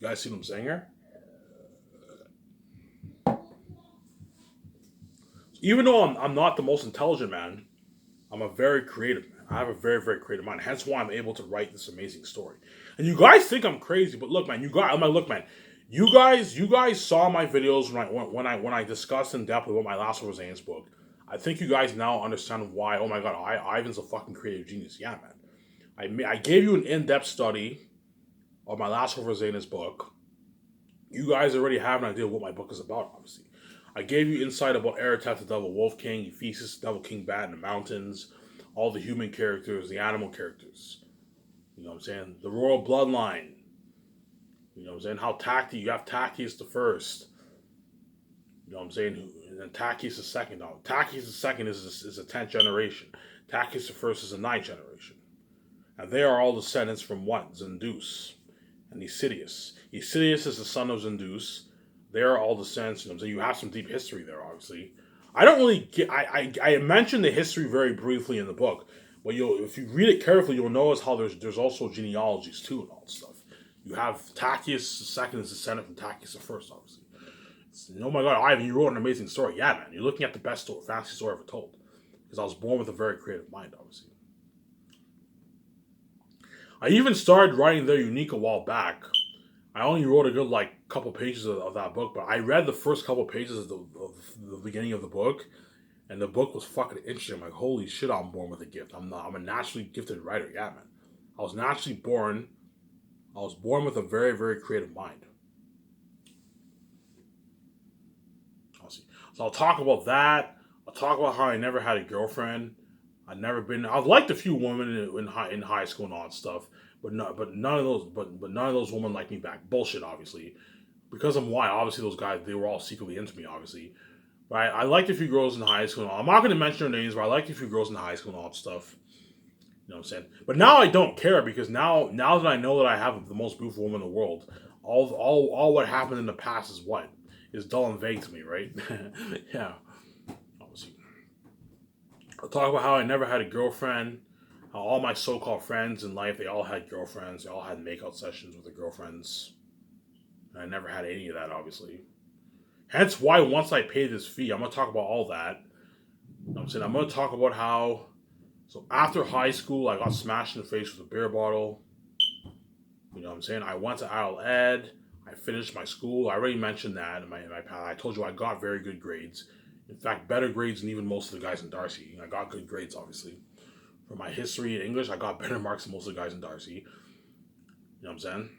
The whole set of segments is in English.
You guys see what I'm saying here? Even though I'm not the most intelligent man, I'm a very creative man. I have a very, very creative mind. Hence why I'm able to write this amazing story. And you guys think I'm crazy, but look, man, I'm like, look, man, you guys saw my videos when I discussed in depth about my last over Zane's book. I think you guys now understand why. Oh my god, Ivan's a fucking creative genius. Yeah, man. I gave you an in-depth study of my last over Zane's book. You guys already have an idea of what my book is about, obviously. I gave you insight about Eratet, the Devil Wolf King, Ephesus, the Devil King Bat in the mountains, all the human characters, the animal characters. You know what I'm saying? The royal bloodline. You know what I'm saying? How you have Tactius the first. You know what I'm saying? And then Tactius the second. Now, Tactius the second is a 10th generation. Tactius the first is a 9th generation. And they are all descendants from what? Zendus and Eusebius. Eusebius is the son of Zendus. They are all descendants. You know, so you have some deep history there, obviously. I don't really get. I mentioned the history very briefly in the book, but if you read it carefully, you'll notice how there's also genealogies too and all this stuff. You have Tactius the second is descendant from Tactius the first, obviously. Oh my god, Ivan, you wrote an amazing story. Yeah, man, you're looking at the best story, fantasy story ever told. Because I was born with a very creative mind, obviously. I even started writing their unique a while back. I only wrote a good couple pages of that book, but I read the first couple pages of the beginning of the book, and the book was fucking interesting. I'm like, holy shit, I'm born with a gift. I'm a naturally gifted writer. Yeah, man. I was naturally born. I was born with a very, very creative mind. I'll see. So I'll talk about that. I'll talk about how I never had a girlfriend. I've liked a few women in high school and all that stuff, but none of those women like me back. Bullshit, obviously, because I'm white. Obviously, those guys they were all secretly into me, obviously. But I liked a few girls in high school. I'm not going to mention their names, but I liked a few girls in high school and all that stuff. You know what I'm saying? But now I don't care because now that I know that I have the most beautiful woman in the world, all what happened in the past is dull and vague to me, right? Yeah. Obviously. I'll talk about how I never had a girlfriend. How all my so-called friends in life, they all had girlfriends. They all had makeout sessions with their girlfriends. And I never had any of that, obviously. Hence why once I pay this fee, I'm going to talk about all that. You know what I'm saying? I'm going to talk about how... So after high school, I got smashed in the face with a beer bottle. You know what I'm saying? I went to Adult Ed. I finished my school. I already mentioned that in my past. I told you I got very good grades. In fact, better grades than even most of the guys in Darcy. I got good grades, obviously. For my history and English, I got better marks than most of the guys in Darcy. You know what I'm saying?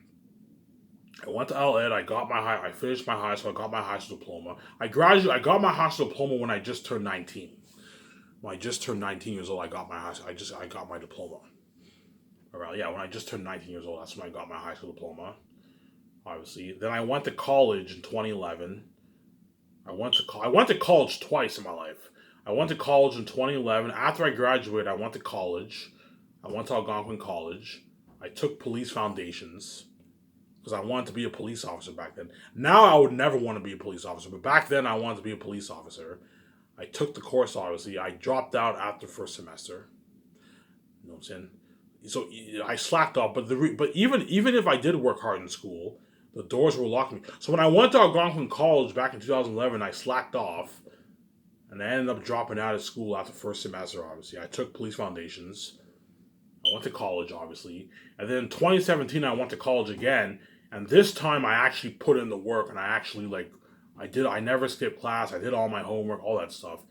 I went to Adult Ed. I finished my high school. I got my high school diploma. I got my high school diploma when I just turned 19. When I just turned 19 years old, I got my high school. I got my diploma. Alright, yeah, when I just turned 19 years old, that's when I got my high school diploma. Obviously, then I went to college in 2011. I went to college twice in my life. I went to college in 2011. After I graduated, I went to college. I went to Algonquin College. I took police foundations because I wanted to be a police officer back then. Now I would never want to be a police officer, but back then I wanted to be a police officer. I took the course, obviously. I dropped out after first semester. You know what I'm saying? So I slacked off, but even if I did work hard in school, the doors were locked me. So when I went to Algonquin College back in 2011, I slacked off, and I ended up dropping out of school after first semester. Obviously, I took police foundations. I went to college, obviously, and then in 2017 I went to college again, and this time I actually put in the work, and I actually I never skipped class. I did all my homework, all that stuff.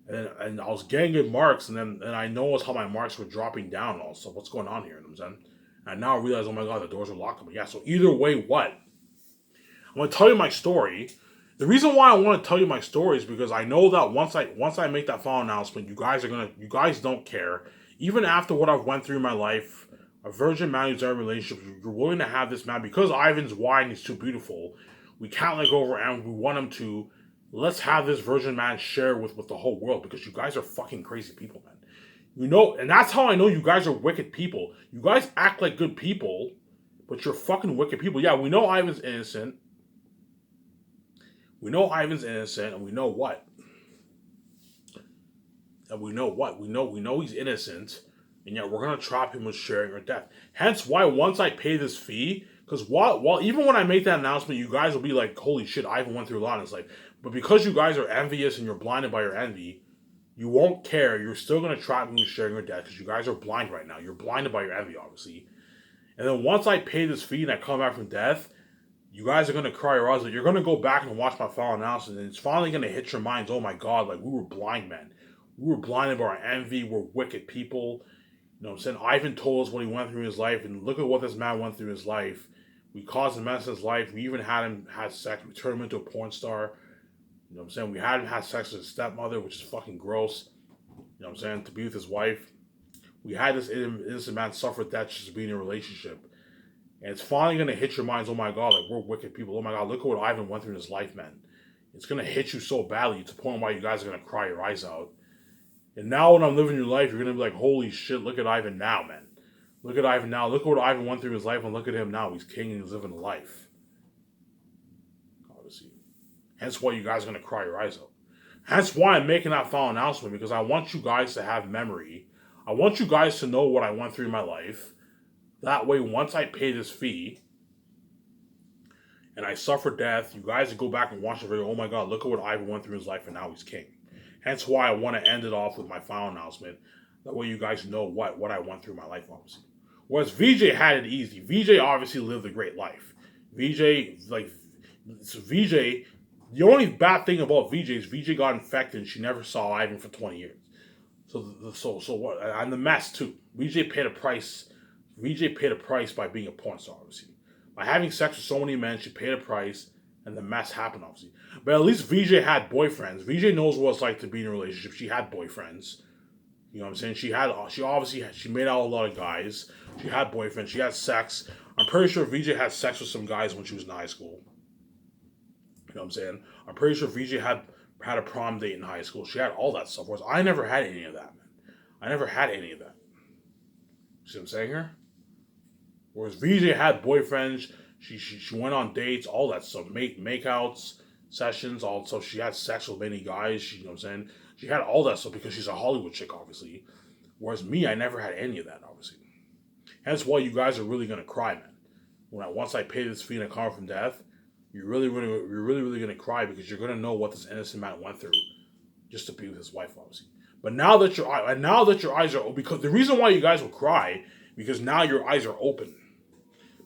And I was getting good marks, and then I noticed how my marks were dropping down. Also, what's going on here? You know what I'm saying? And now I realize, oh my god, the doors are locked. But yeah, so either way, what? I'm gonna tell you my story. The reason why I want to tell you my story is because I know that once I make that final announcement, you guys don't care. Even after what I've went through in my life, a virgin man who's in a relationship, you're willing to have this man because Ivan's wine is too beautiful. We can't let go over, and we want him to. Let's have this virgin man share with the whole world because you guys are fucking crazy people, man. You know, and that's how I know you guys are wicked people. You guys act like good people, but you're fucking wicked people. Yeah, we know Ivan's innocent. We know Ivan's innocent, and we know what? And we know what? We know he's innocent, and yet we're gonna trap him with sharing or death. Hence why once I pay this fee, Because while even when I make that announcement, you guys will be like, "Holy shit, Ivan went through a lot." And it's like, but because you guys are envious and you're blinded by your envy, you won't care. You're still gonna track me with sharing your death because you guys are blind right now. You're blinded by your envy, obviously. And then once I pay this fee and I come back from death, you guys are gonna cry your eyes out. You're gonna go back and watch my final announcement, and it's finally gonna hit your minds. Oh my god, like we were blind men. We were blinded by our envy. We're wicked people. You know what I'm saying? Ivan told us what he went through in his life, and look at what this man went through in his life. We caused a mess in his life. We even had him had sex. We turned him into a porn star. You know what I'm saying? We had him have sex with his stepmother, which is fucking gross. You know what I'm saying? To be with his wife. We had this innocent man suffer that just to be in a relationship. And it's finally gonna hit your minds, oh my god, like we're wicked people. Oh my god, look at what Ivan went through in his life, man. It's gonna hit you so badly to the point where you guys are gonna cry your eyes out. And now when I'm living your life, you're gonna be like, holy shit, look at Ivan now, man. Look at Ivan now. Look at what Ivan went through in his life, and look at him now. He's king and he's living a life. Obviously. Hence why you guys are gonna cry your eyes out. Hence why I'm making that final announcement, because I want you guys to have memory. I want you guys to know what I went through in my life. That way, once I pay this fee and I suffer death, you guys go back and watch the video. Oh my god, look at what Ivan went through in his life, and now he's king. Hence why I want to end it off with my final announcement. That way you guys know what I went through in my life, obviously. Whereas VJ had it easy. VJ obviously lived a great life. VJ, the only bad thing about VJ is VJ got infected and she never saw Ivan for 20 years. So what? And the mess too. VJ paid a price. VJ paid a price by being a porn star, obviously. By having sex with so many men, she paid a price, and the mess happened, obviously. But at least VJ had boyfriends. VJ knows what it's like to be in a relationship. She had boyfriends. You know what I'm saying? She made out a lot of guys. She had boyfriends. She had sex. I'm pretty sure VJ had sex with some guys when she was in high school. You know what I'm saying? I'm pretty sure VJ had a prom date in high school. She had all that stuff. Whereas I never had any of that, man. I never had any of that. See what I'm saying here? Whereas VJ had boyfriends, she went on dates, all that stuff, makeouts, sessions, also she had sex with many guys, you know what I'm saying? She had all that stuff because she's a Hollywood chick, obviously. Whereas me, I never had any of that, obviously. Hence why you guys are really gonna cry, man. Once I pay this fee and I come from death, you're really gonna cry because you're gonna know what this innocent man went through just to be with his wife, obviously. But now that your eyes are open, because the reason why you guys will cry, because now your eyes are open.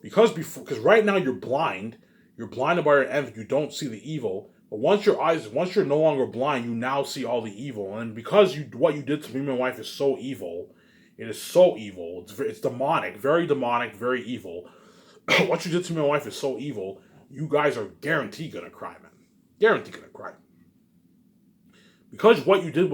Because right now you're blind. You're blinded by your envy. You don't see the evil. But once you're no longer blind, you now see all the evil. And because what you did to me and my wife is so evil, it is so evil. It's demonic, very very evil. What you did to me and my wife is so evil. You guys are guaranteed gonna cry, man. Guaranteed gonna cry. Because what you did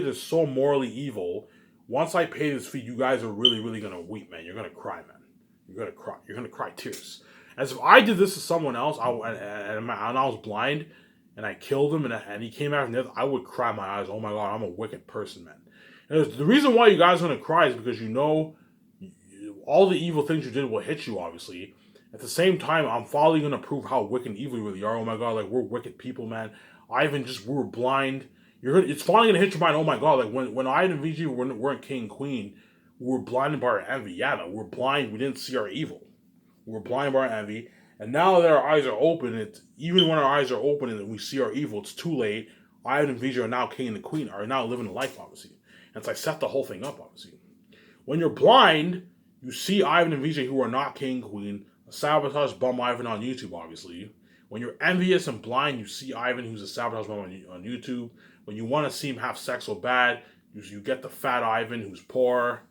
is so morally evil. Once I pay this fee, you guys are really gonna weep, man. You're gonna cry, man. You're gonna cry. You're gonna cry tears. As if I did this to someone else, and I was blind, and I killed him, and he came out from death, I would cry my eyes. Oh my god, I'm a wicked person, man. And the reason why you guys are gonna cry is because you know all the evil things you did will hit you, obviously. At the same time, I'm finally gonna prove how wicked and evil you really are. Oh my god, like we're wicked people, man. We were blind. It's finally gonna hit your mind. Oh my god, like when I and VG weren't king and queen, we were blinded by our envy. Yeah, man, we were blind. We didn't see our evil. We were blinded by our envy, and now that our eyes are open, even when our eyes are open and we see our evil, it's too late. Ivan and VJ are now king and the queen, are now living a life, obviously. And it's like set the whole thing up, obviously. When you're blind, you see Ivan and VJ who are not king and queen, sabotage bum Ivan on YouTube, obviously. When you're envious and blind, you see Ivan who's a sabotage bum on YouTube. When you want to see him have sex so bad, you get the fat Ivan who's poor.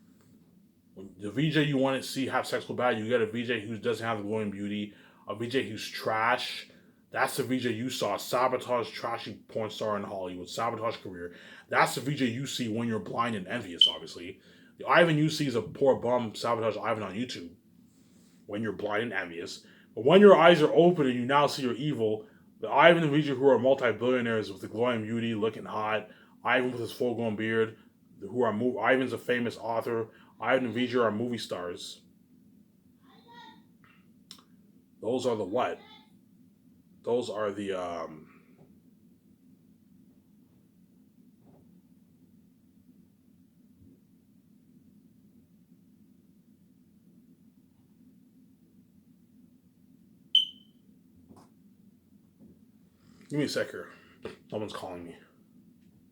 When the VJ you want to see have sex so bad, you get a VJ who doesn't have the glowing beauty, a VJ who's trash. That's the VJ you saw, sabotage, trashy porn star in Hollywood, sabotage career. That's the VJ you see when you're blind and envious, obviously. The Ivan you see is a poor bum, sabotage Ivan on YouTube when you're blind and envious. But when your eyes are open and you now see your evil, the Ivan and VJ who are multi-billionaires with the glowing beauty, looking hot, Ivan with his full-grown beard, Ivan's a famous author, Ivan and VJ are movie stars. Those are the what? Those are the Give me a sec here. Someone's calling me.